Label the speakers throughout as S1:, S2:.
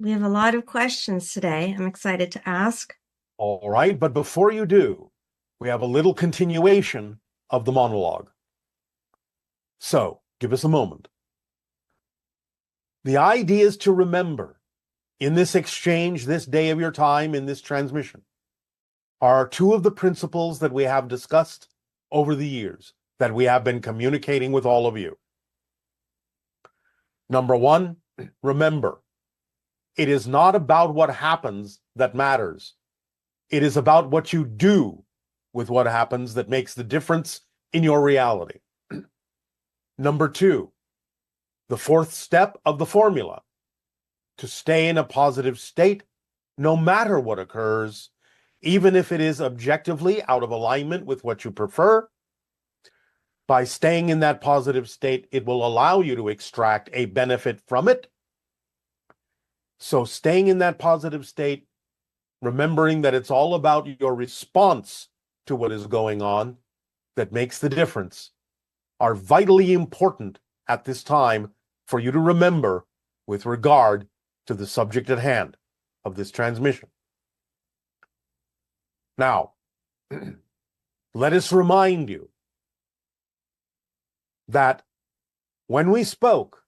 S1: We have a lot of questions today. I'm excited to ask.
S2: All right, but before you do, we have a little continuation of the monologue. So, give us a moment. The idea is to remember in this exchange, this day of your time, in this transmission, are two of the principles that we have discussed over the years that we have been communicating with all of you. Number one, remember, it is not about what happens that matters. It is about what you do with what happens that makes the difference in your reality. Number two, the fourth step of the formula: to stay in a positive state no matter what occurs, even if it is objectively out of alignment with what you prefer. By staying in that positive state, it will allow you to extract a benefit from it. So staying in that positive state, remembering that it's all about your response to what is going on that makes the difference, are vitally important at this time for you to remember with regard to the subject at hand of this transmission. Now, let us remind you that when we spoke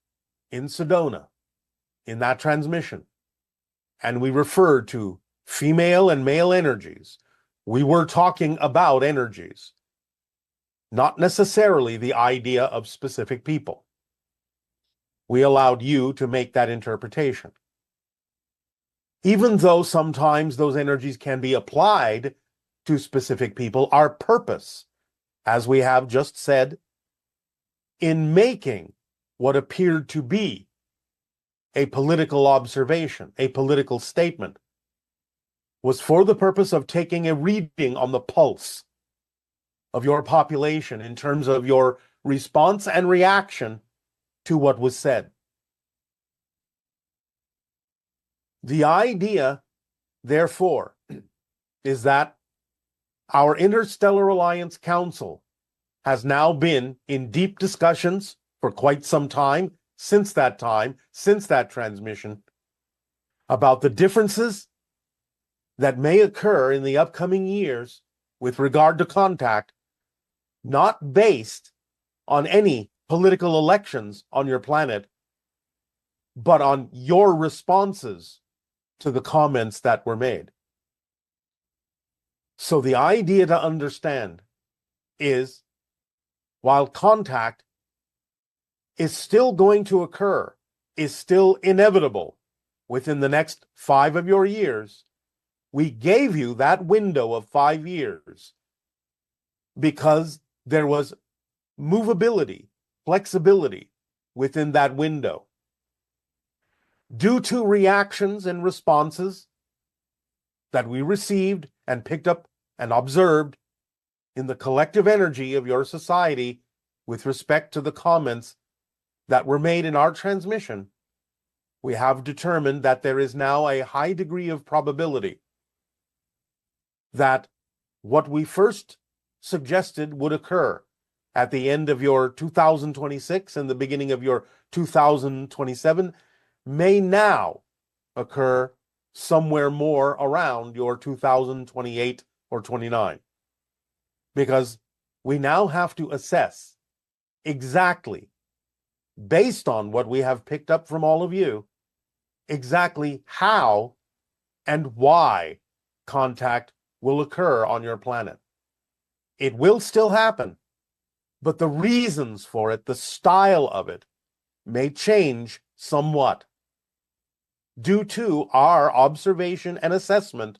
S2: in Sedona, in that transmission, and we referred to female and male energies, we were talking about energies, not necessarily the idea of specific people. We allowed you to make that interpretation. Even though sometimes those energies can be applied to specific people, our purpose, as we have just said, in making what appeared to be a political observation, a political statement, was for the purpose of taking a reading on the pulse of your population in terms of your response and reaction to what was said. The idea, therefore, is that our Interstellar Alliance Council has now been in deep discussions for quite some time, since that transmission, about the differences that may occur in the upcoming years with regard to contact, not based on any political elections on your planet, but on your responses to the comments that were made. So the idea to understand is, while contact is still going to occur, is still inevitable within the next 5 of your years, we gave you that window of 5 years because there was movability, flexibility within that window. Due to reactions and responses that we received and picked up and observed in the collective energy of your society with respect to the comments that were made in our transmission, we have determined that there is now a high degree of probability that what we first suggested would occur at the end of your 2026 and the beginning of your 2027 may now occur somewhere more around your 2028 or 29. Because we now have to assess exactly, based on what we have picked up from all of you, exactly how and why contact will occur on your planet. It will still happen, but the reasons for it, the style of it, may change somewhat due to our observation and assessment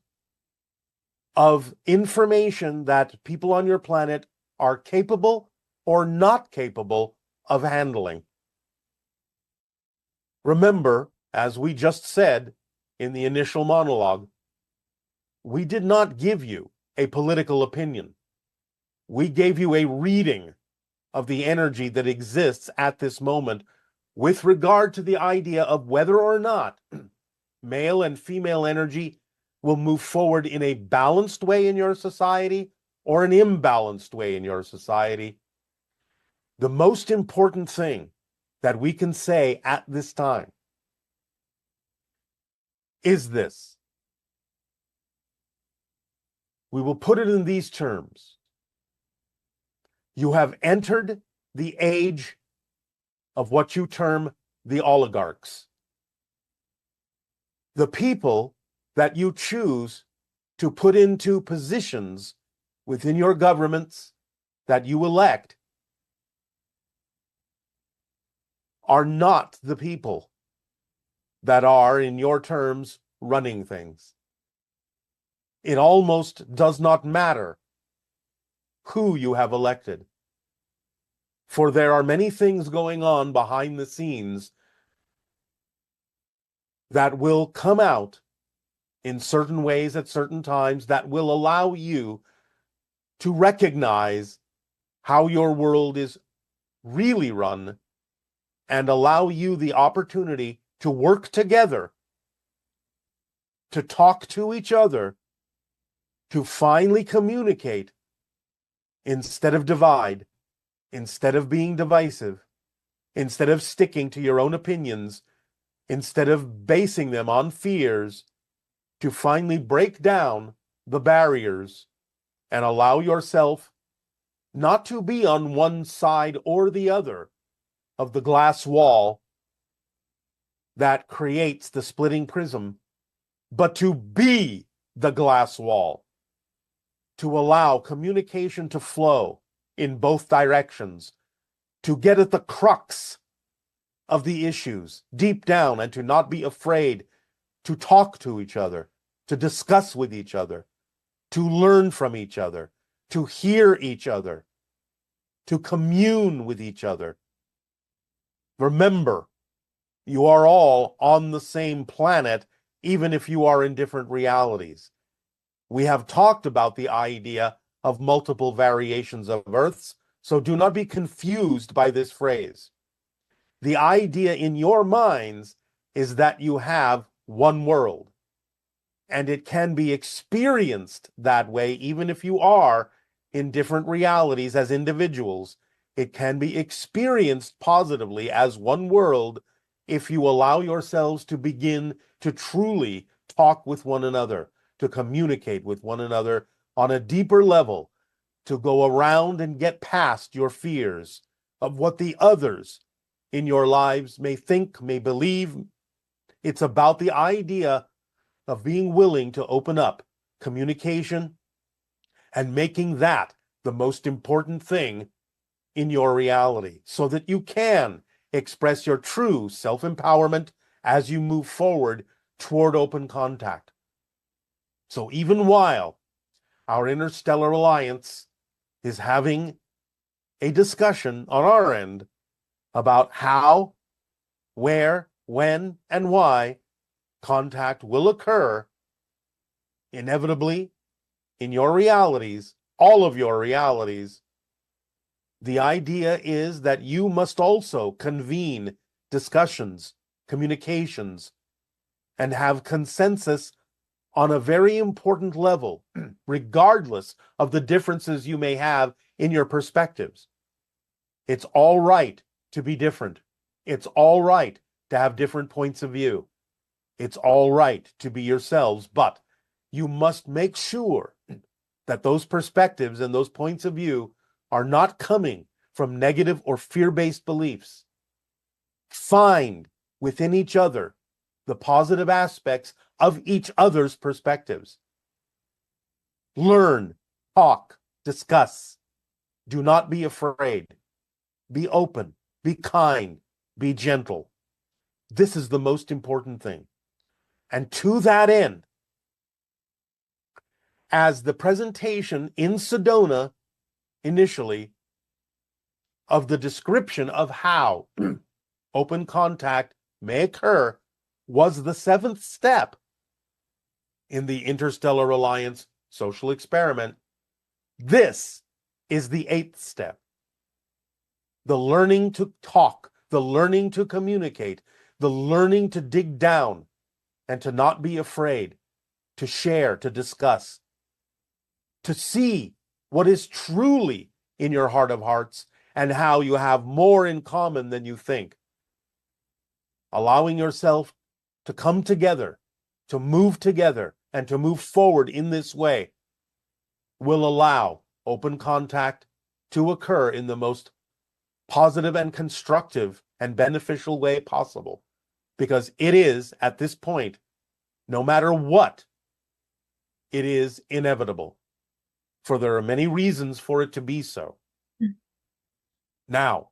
S2: of information that people on your planet are capable or not capable of handling. Remember, as we just said in the initial monologue, we did not give you a political opinion. We gave you a reading of the energy that exists at this moment with regard to the idea of whether or not male and female energy will move forward in a balanced way in your society or an imbalanced way in your society. The most important thing that we can say at this time is this? We will put it in these terms. You have entered the age of what you term the oligarchs. The people that you choose to put into positions within your governments that you elect are not the people that are, in your terms, running things. It almost does not matter who you have elected, for there are many things going on behind the scenes that will come out in certain ways at certain times that will allow you to recognize how your world is really run and allow you the opportunity to work together, to talk to each other, to finally communicate instead of divide, instead of being divisive, instead of sticking to your own opinions, instead of basing them on fears, to finally break down the barriers and allow yourself not to be on one side or the other of the glass wall that creates the splitting prism, but to be the glass wall, to allow communication to flow in both directions, to get at the crux of the issues deep down and to not be afraid to talk to each other, to discuss with each other, to learn from each other, to hear each other, to commune with each other. Remember, you are all on the same planet, even if you are in different realities. We have talked about the idea of multiple variations of Earths, so do not be confused by this phrase. The idea in your minds is that you have one world, and it can be experienced that way even if you are in different realities as individuals. It can be experienced positively as one world if you allow yourselves to begin to truly talk with one another, to communicate with one another on a deeper level, to go around and get past your fears of what the others in your lives may think, may believe. It's about the idea of being willing to open up communication and making that the most important thing in your reality so that you can express your true self-empowerment as you move forward toward open contact. So even while our interstellar alliance is having a discussion on our end about how, where, when, and why contact will occur, inevitably, in your realities, all of your realities, the idea is that you must also convene discussions, communications, and have consensus on a very important level, regardless of the differences you may have in your perspectives. It's all right to be different. It's all right to have different points of view. It's all right to be yourselves, but you must make sure that those perspectives and those points of view are not coming from negative or fear-based beliefs. Find within each other the positive aspects of each other's perspectives. Learn, talk, discuss. Do not be afraid. Be open, be kind, be gentle. This is the most important thing. And to that end, as the presentation in Sedona initially of the description of how open contact may occur was the seventh step in the Interstellar Alliance social experiment, this is the eighth step. The learning to talk, the learning to communicate, the learning to dig down and to not be afraid, to share, to discuss, to see what is truly in your heart of hearts and how you have more in common than you think. Allowing yourself to come together, to move together and to move forward in this way will allow open contact to occur in the most positive and constructive and beneficial way possible. Because it is, at this point, no matter what, it is inevitable. For there are many reasons for it to be so. Now,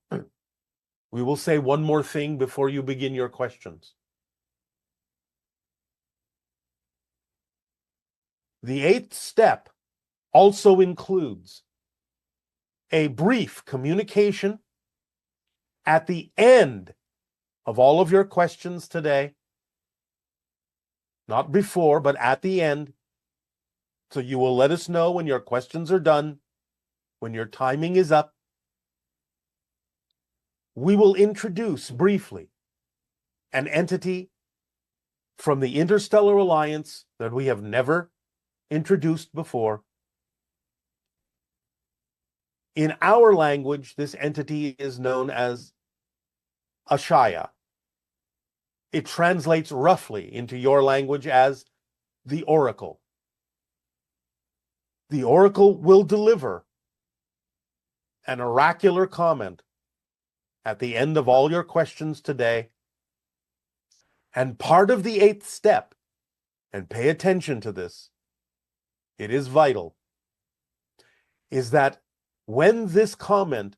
S2: we will say one more thing before you begin your questions. The 8th step also includes a brief communication at the end of all of your questions today. Not before, but at the end. So you will let us know when your questions are done, when your timing is up. We will introduce briefly an entity from the Interstellar Alliance that we have never introduced before. In our language, this entity is known as Ashaya. It translates roughly into your language as the Oracle. The Oracle will deliver an oracular comment at the end of all your questions today. And part of the 8th step, and pay attention to this, it is vital, is that when this comment,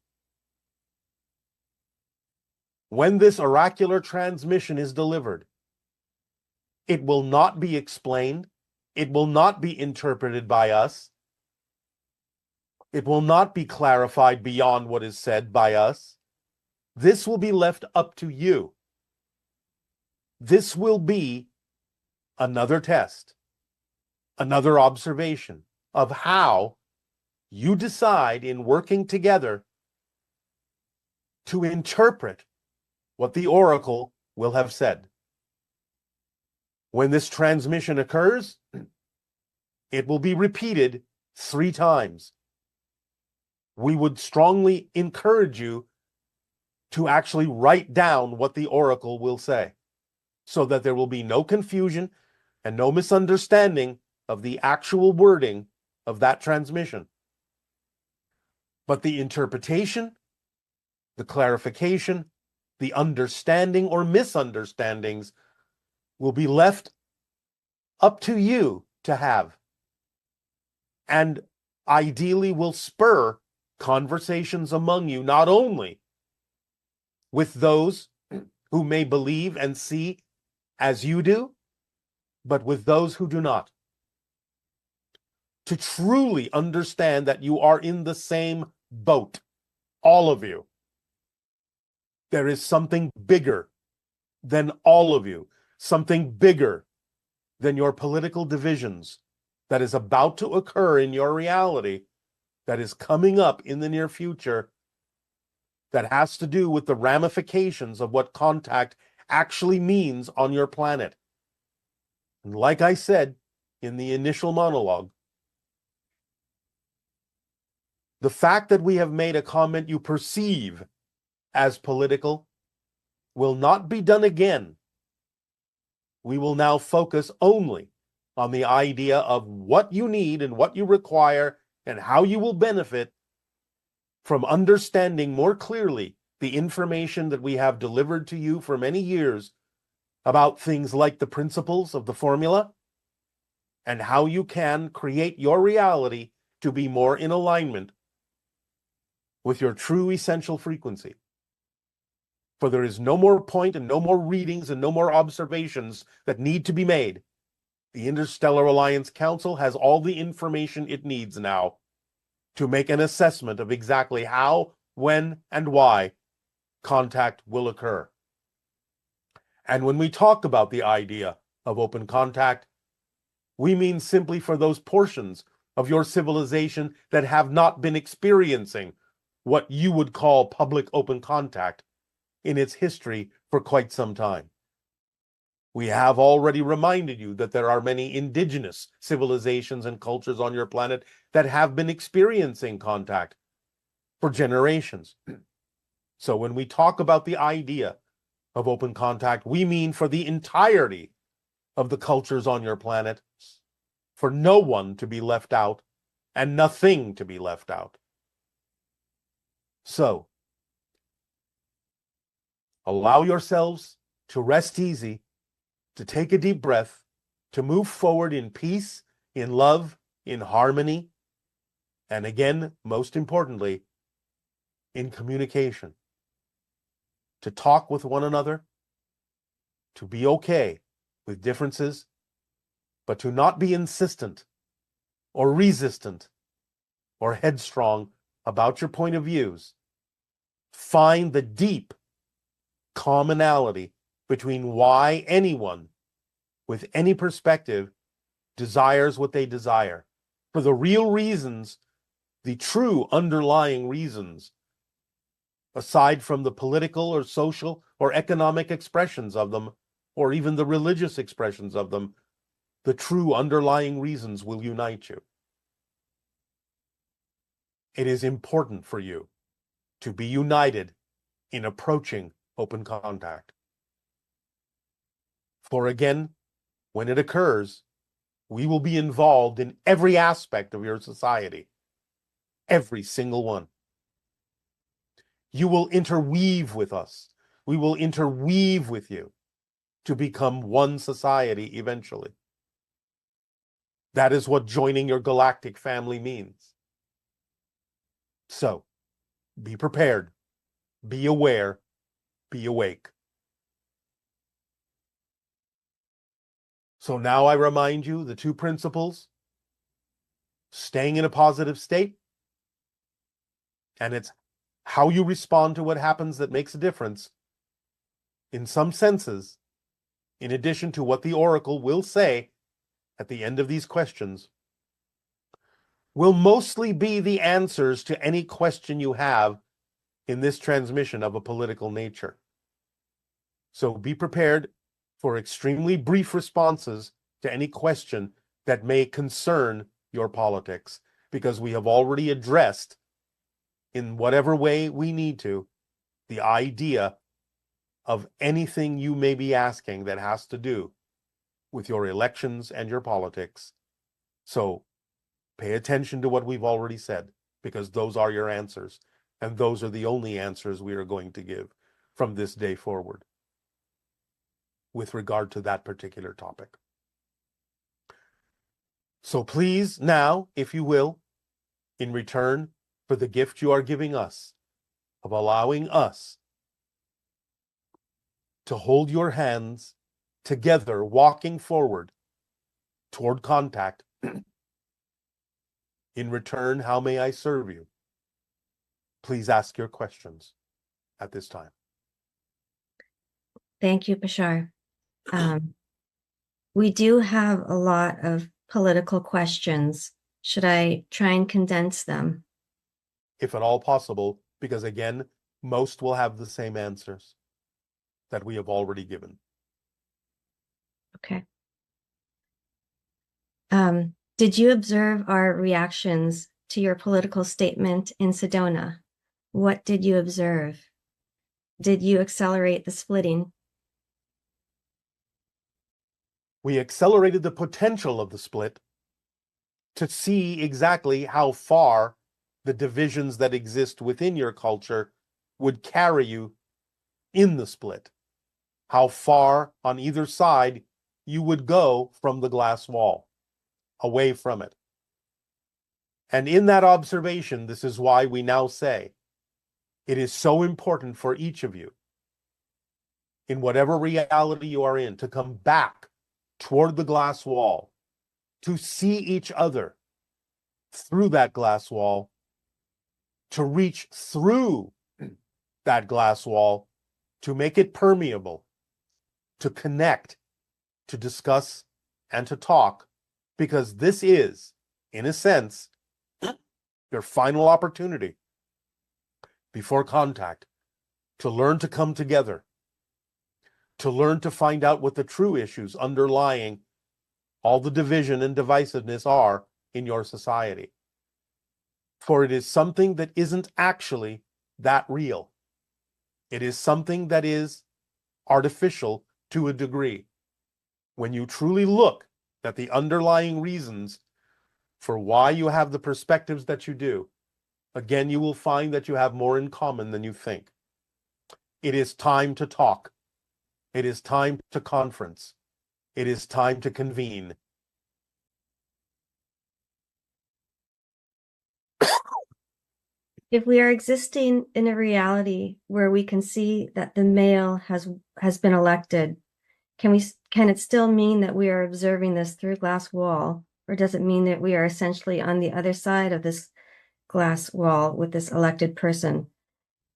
S2: when this oracular transmission is delivered, it will not be explained, it will not be interpreted by us, it will not be clarified beyond what is said by us. This will be left up to you. This will be another test, another observation of how you decide in working together to interpret what the Oracle will have said. When this transmission occurs, it will be repeated 3 times. We would strongly encourage you to actually write down what the Oracle will say, so that there will be no confusion and no misunderstanding of the actual wording of that transmission. But the interpretation, the clarification, the understanding or misunderstandings will be left up to you to have, and ideally will spur conversations among you, not only with those who may believe and see as you do, but with those who do not. To truly understand that you are in the same boat, all of you. There is something bigger than all of you, something bigger than your political divisions that is about to occur in your reality, that is coming up in the near future, that has to do with the ramifications of what contact actually means on your planet. And like I said in the initial monologue, the fact that we have made a comment you perceive as political will not be done again. We will now focus only on the idea of what you need and what you require and how you will benefit from understanding more clearly the information that we have delivered to you for many years about things like the principles of the formula and how you can create your reality to be more in alignment with your true essential frequency. For there is no more point and no more readings and no more observations that need to be made. The Interstellar Alliance Council has all the information it needs now to make an assessment of exactly how, when, and why contact will occur. And when we talk about the idea of open contact, we mean simply for those portions of your civilization that have not been experiencing what you would call public open contact in its history for quite some time. We have already reminded you that there are many indigenous civilizations and cultures on your planet that have been experiencing contact for generations. So when we talk about the idea of open contact, we mean for the entirety of the cultures on your planet, for no one to be left out and nothing to be left out. So, allow yourselves to rest easy, to take a deep breath, to move forward in peace, in love, in harmony, and again, most importantly, in communication. To talk with one another, to be okay with differences, but to not be insistent or resistant or headstrong about your point of views. Find the deep commonality between why anyone with any perspective desires what they desire. For the real reasons, the true underlying reasons, aside from the political or social or economic expressions of them, or even the religious expressions of them, the true underlying reasons will unite you. It is important for you to be united in approaching open contact. For again, when it occurs, we will be involved in every aspect of your society, every single one. You will interweave with us. We will interweave with you to become one society eventually. That is what joining your galactic family means. So, be prepared, be aware, be awake. So now I remind you the two principles: staying in a positive state, and it's how you respond to what happens that makes a difference. In some senses, in addition to what the oracle will say at the end of these questions, will mostly be the answers to any question you have in this transmission of a political nature. So be prepared for extremely brief responses to any question that may concern your politics, because we have already addressed, in whatever way we need to, the idea of anything you may be asking that has to do with your elections and your politics. So pay attention to what we've already said, because those are your answers, and those are the only answers we are going to give from this day forward with regard to that particular topic. So please now, if you will, in return for the gift you are giving us of allowing us to hold your hands together, walking forward toward contact, in return, how may I serve you? Please ask your questions at this time.
S1: Thank you, Bashar. We do have a lot of political questions. Should I try and condense them?
S2: If at all possible, because again, most will have the same answers that we have already given.
S1: Okay. Did you observe our reactions to your political statement in Sedona? What did you observe? Did you accelerate the splitting?
S2: We accelerated the potential of the split to see exactly how far the divisions that exist within your culture would carry you in the split. How far on either side you would go from the glass wall, away from it. And in that observation, this is why we now say it is so important for each of you, in whatever reality you are in, to come back toward the glass wall, to see each other through that glass wall, to reach through that glass wall, to make it permeable, to connect, to discuss, and to talk, because this is, in a sense, your final opportunity before contact to learn to come together, to learn to find out what the true issues underlying all the division and divisiveness are in your society. For it is something that isn't actually that real. It is something that is artificial to a degree. when you truly look at the underlying reasons for why you have the perspectives that you do, again, you will find that you have more in common than you think. It is time to talk. It is time to conference. It is time to convene.
S1: If we are existing in a reality where we can see that the male has been elected, can it still mean that we are observing this through a glass wall, or does it mean that we are essentially on the other side of this glass wall with this elected person?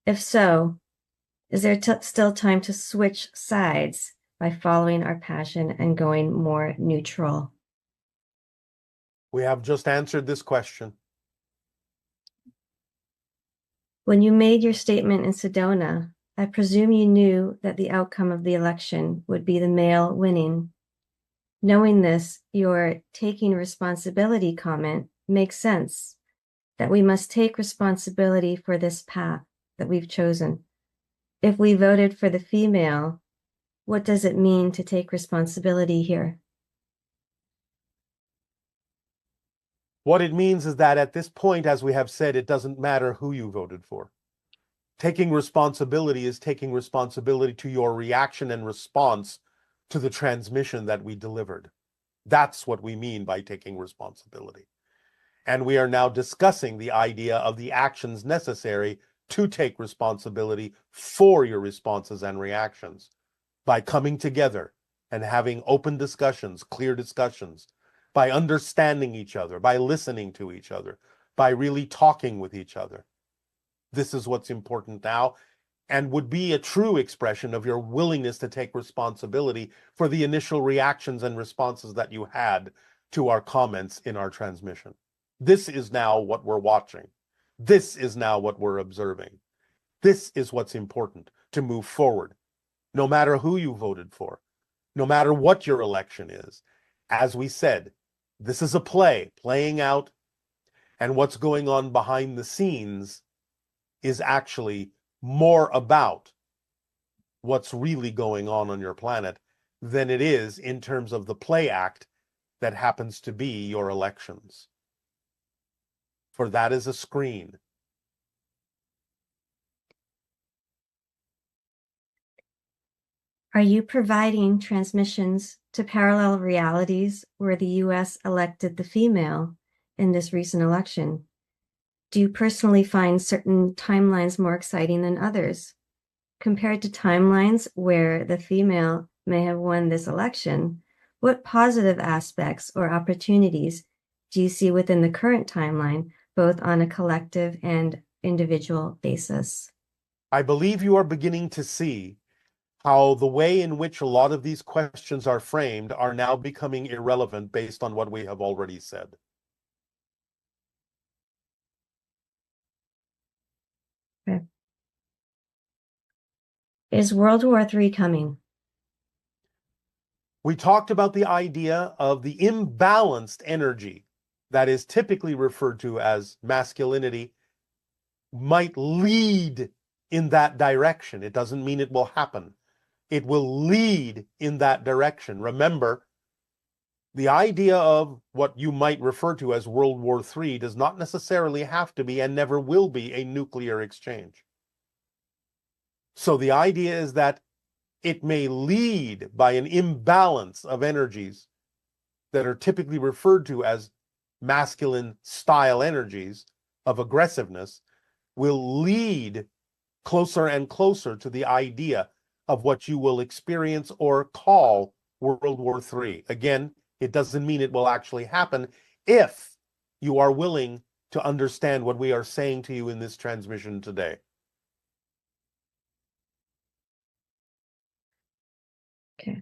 S1: If so, is there still time to switch sides by following our passion and going more neutral?
S2: We have just answered this question.
S1: When you made your statement in Sedona, I presume you knew that the outcome of the election would be the male winning. Knowing this, your taking responsibility comment makes sense, that we must take responsibility for this path that we've chosen. If we voted for the female, what does it mean to take responsibility here?
S2: What it means is that at this point, as we have said, it doesn't matter who you voted for. Taking responsibility is taking responsibility to your reaction and response to the transmission that we delivered. That's what we mean by taking responsibility. And we are now discussing the idea of the actions necessary to take responsibility for your responses and reactions by coming together and having open discussions, clear discussions, by understanding each other, by listening to each other, by really talking with each other. This is what's important now, and would be a true expression of your willingness to take responsibility for the initial reactions and responses that you had to our comments in our transmission. This is now what we're watching. This is now what we're observing. This is what's important to move forward, no matter who you voted for, no matter what your election is. As we said, this is a play playing out, and what's going on behind the scenes is actually more about what's really going on your planet than it is in terms of the play act that happens to be your elections. For that is a screen.
S1: Are you providing transmissions to parallel realities where the US elected the female in this recent election? Do you personally find certain timelines more exciting than others? Compared to timelines where the female may have won this election, what positive aspects or opportunities do you see within the current timeline, both on a collective and individual basis?
S2: I believe you are beginning to see how the way in which a lot of these questions are framed are now becoming irrelevant based on what we have already said.
S1: Okay. Is World War III coming?
S2: We talked about the idea of the imbalanced energy that is typically referred to as masculinity might lead in that direction. It doesn't mean it will happen. It will lead in that direction. Remember, the idea of what you might refer to as World War III does not necessarily have to be and never will be a nuclear exchange. So the idea is that it may lead by an imbalance of energies that are typically referred to as masculine style energies of aggressiveness, will lead closer and closer to the idea of what you will experience or call World War III. Again, it doesn't mean it will actually happen if you are willing to understand what we are saying to you in this transmission today.
S1: Okay.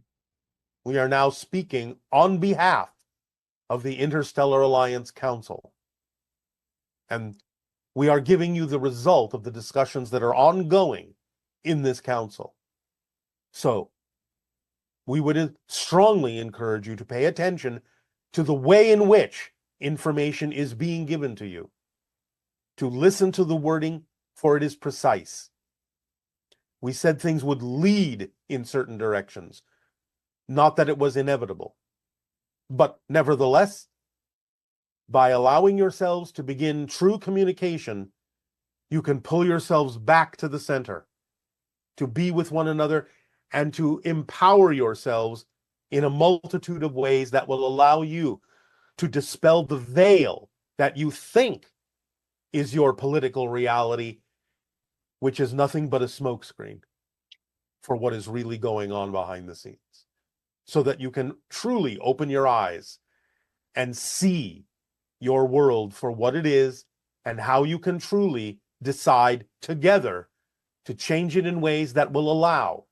S2: We are now speaking on behalf of the Interstellar Alliance Council. And we are giving you the result of the discussions that are ongoing in this council. So we would strongly encourage you to pay attention to the way in which information is being given to you, to listen to the wording, for it is precise. We said things would lead in certain directions. Not that it was inevitable, but nevertheless, by allowing yourselves to begin true communication, you can pull yourselves back to the center, to be with one another, and to empower yourselves in a multitude of ways that will allow you to dispel the veil that you think is your political reality, which is nothing but a smokescreen for what is really going on behind the scenes, so that you can truly open your eyes and see your world for what it is and how you can truly decide together to change it in ways that will allow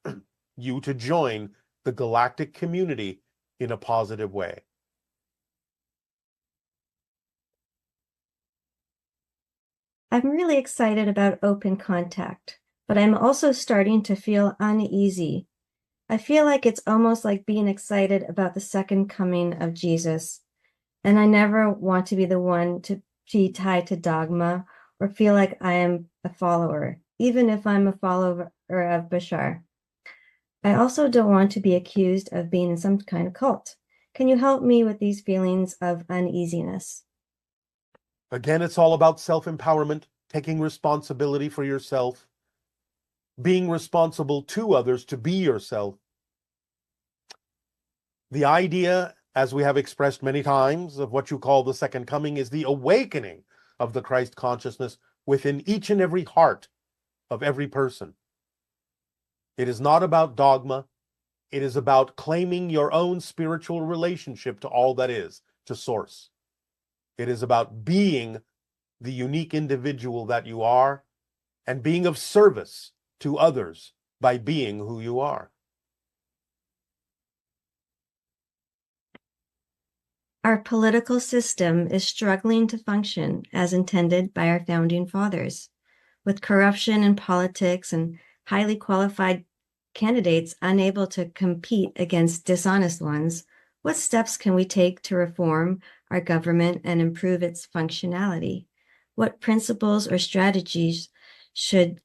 S2: you to join the galactic community in a positive way.
S1: I'm really excited about open contact, but I'm also starting to feel uneasy. I feel like it's almost like being excited about the second coming of Jesus, and I never want to be the one to be tied to dogma or feel like I am a follower, even if I'm a follower of Bashar. I also don't want to be accused of being in some kind of cult. Can you help me with these feelings of uneasiness?
S2: Again, it's all about self-empowerment, taking responsibility for yourself, being responsible to others, to be yourself. The idea, as we have expressed many times, of what you call the second coming is the awakening of the Christ consciousness within each and every heart of every person. It is not about dogma. It is about claiming your own spiritual relationship to all that is, to Source. It is about being the unique individual that you are and being of service to others by being who you are.
S1: Our political system is struggling to function as intended by our founding fathers. With corruption in politics and highly qualified candidates unable to compete against dishonest ones, what steps can we take to reform our government and improve its functionality? What principles or strategies should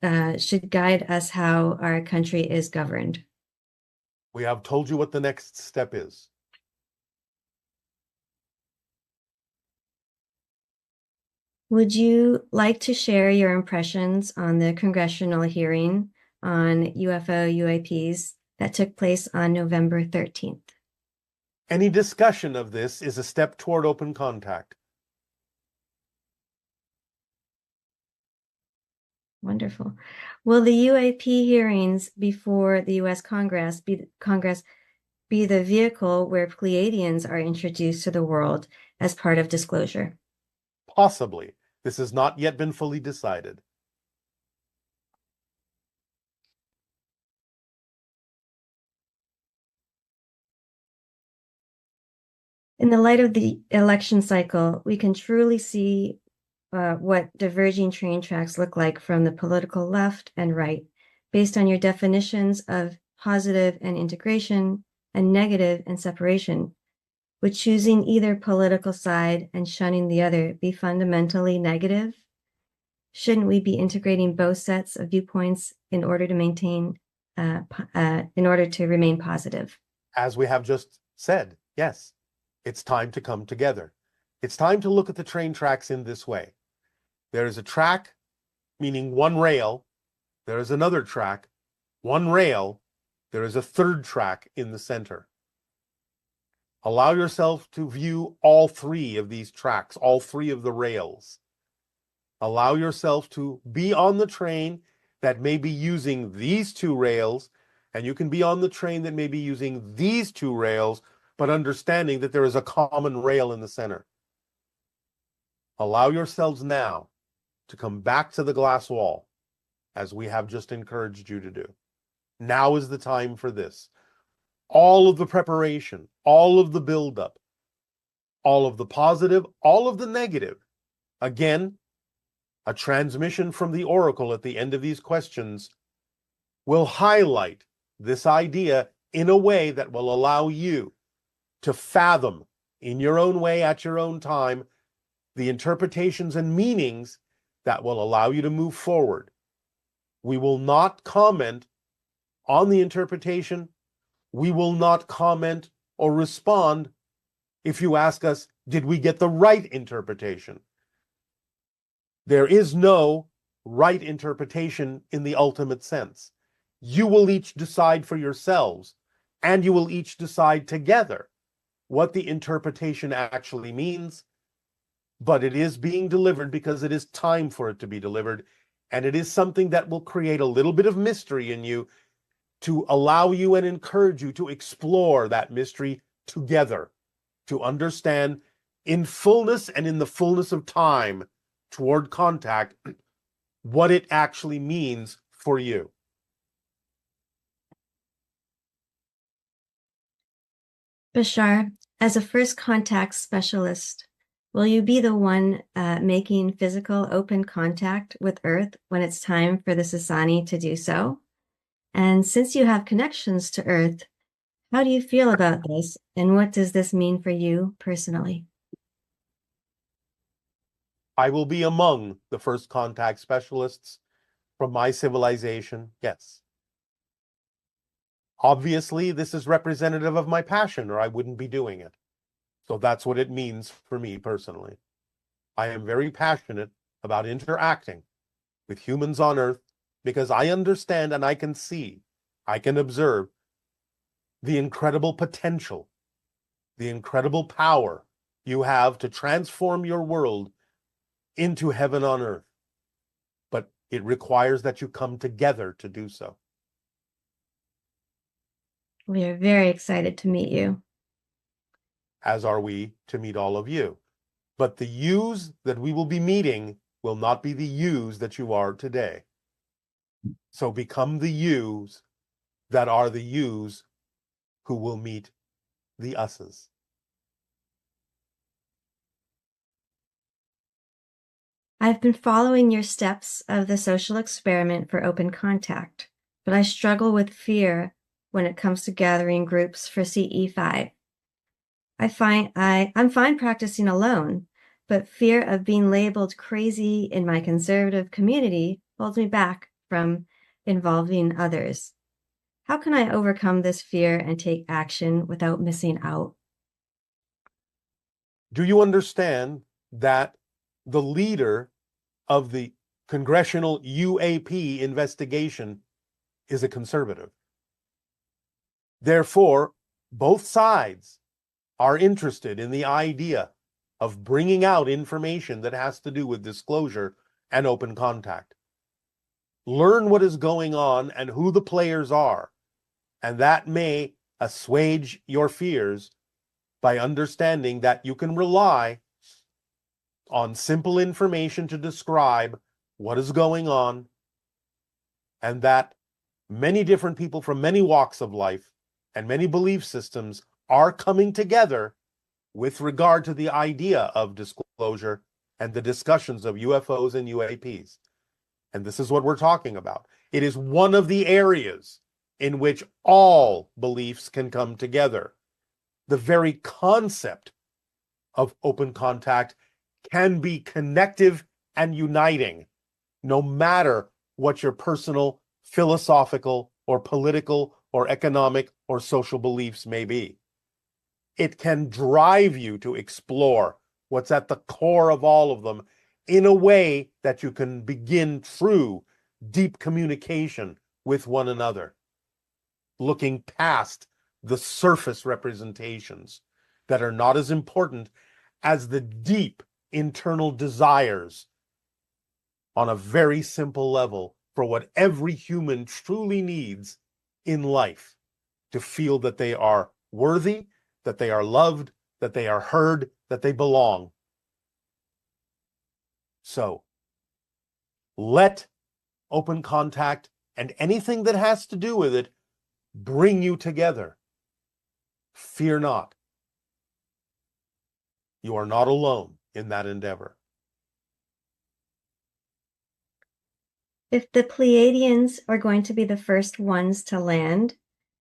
S1: guide us how our country is governed?
S2: We have told you what the next step is.
S1: Would you like to share your impressions on the congressional hearing on UFO UAPs that took place on November 13th?
S2: Any discussion of this is a step toward open contact.
S1: Wonderful. Will the UAP hearings before the U.S. Congress be the vehicle where Pleiadians are introduced to the world as part of disclosure?
S2: Possibly. This has not yet been fully decided.
S1: In the light of the election cycle, we can truly see what diverging train tracks look like from the political left and right, based on your definitions of positive and integration and negative and separation. Would choosing either political side and shunning the other be fundamentally negative? Shouldn't we be integrating both sets of viewpoints in order to remain positive?
S2: As we have just said, yes, it's time to come together. It's time to look at the train tracks in this way. There is a track, meaning one rail. There is another track, one rail. There is a third track in the center. Allow yourself to view all three of these tracks, all three of the rails. Allow yourself to be on the train that may be using these two rails, and you can be on the train that may be using these two rails, but understanding that there is a common rail in the center. Allow yourselves now to come back to the glass wall, as we have just encouraged you to do. Now is the time for this. All of the preparation, all of the buildup, all of the positive, all of the negative. Again, a transmission from the oracle at the end of these questions will highlight this idea in a way that will allow you to fathom in your own way, at your own time, the interpretations and meanings that will allow you to move forward. We will not comment on the interpretation. We will not comment or respond if you ask us, did we get the right interpretation? There is no right interpretation in the ultimate sense. You will each decide for yourselves, and you will each decide together what the interpretation actually means, but it is being delivered because it is time for it to be delivered, and it is something that will create a little bit of mystery in you to allow you and encourage you to explore that mystery together, to understand in fullness and in the fullness of time toward contact what it actually means for you.
S1: Bashar, as a first contact specialist, will you be the one making physical open contact with Earth when it's time for the Sasani to do so? And since you have connections to Earth, how do you feel about this, and what does this mean for you personally?
S2: I will be among the first contact specialists from my civilization, yes. Obviously, this is representative of my passion, or I wouldn't be doing it. So that's what it means for me personally. I am very passionate about interacting with humans on Earth because I understand and I can see, I can observe the incredible potential, the incredible power you have to transform your world into heaven on earth. But it requires that you come together to do so.
S1: We are very excited to meet you.
S2: As are we to meet all of you. But the yous that we will be meeting will not be the yous that you are today. So become the yous that are the yous who will meet the us's.
S1: I've been following your steps of the social experiment for open contact, but I struggle with fear when it comes to gathering groups for CE5. I'm fine practicing alone, but fear of being labeled crazy in my conservative community holds me back from involving others. How can I overcome this fear and take action without missing out?
S2: Do you understand that the leader of the congressional UAP investigation is a conservative? Therefore, both sides are interested in the idea of bringing out information that has to do with disclosure and open contact. Learn what is going on and who the players are, and that may assuage your fears by understanding that you can rely on simple information to describe what is going on, and that many different people from many walks of life and many belief systems are coming together with regard to the idea of disclosure and the discussions of UFOs and UAPs. And this is what we're talking about. It is one of the areas in which all beliefs can come together. The very concept of open contact can be connective and uniting, no matter what your personal, philosophical, or political, or economic, or social beliefs may be. It can drive you to explore what's at the core of all of them in a way that you can begin true, deep communication with one another, looking past the surface representations that are not as important as the deep internal desires on a very simple level for what every human truly needs in life: to feel that they are worthy, that they are loved, that they are heard, that they belong. So let open contact and anything that has to do with it bring you together. Fear not. You are not alone in that endeavor.
S1: If the Pleiadians are going to be the first ones to land,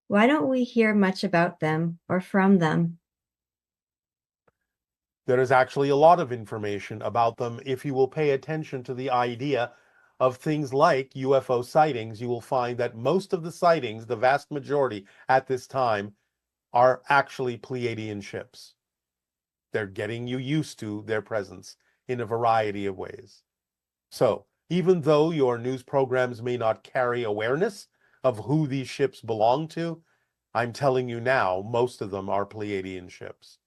S1: why don't we hear much about them or from them?
S2: There is actually a lot of information about them if you will pay attention to the idea of things like UFO sightings, you will find that most of the sightings, the vast majority at this time, are actually Pleiadian ships. They're getting you used to their presence in a variety of ways. So, even though your news programs may not carry awareness of who these ships belong to, I'm telling you now, most of them are Pleiadian ships.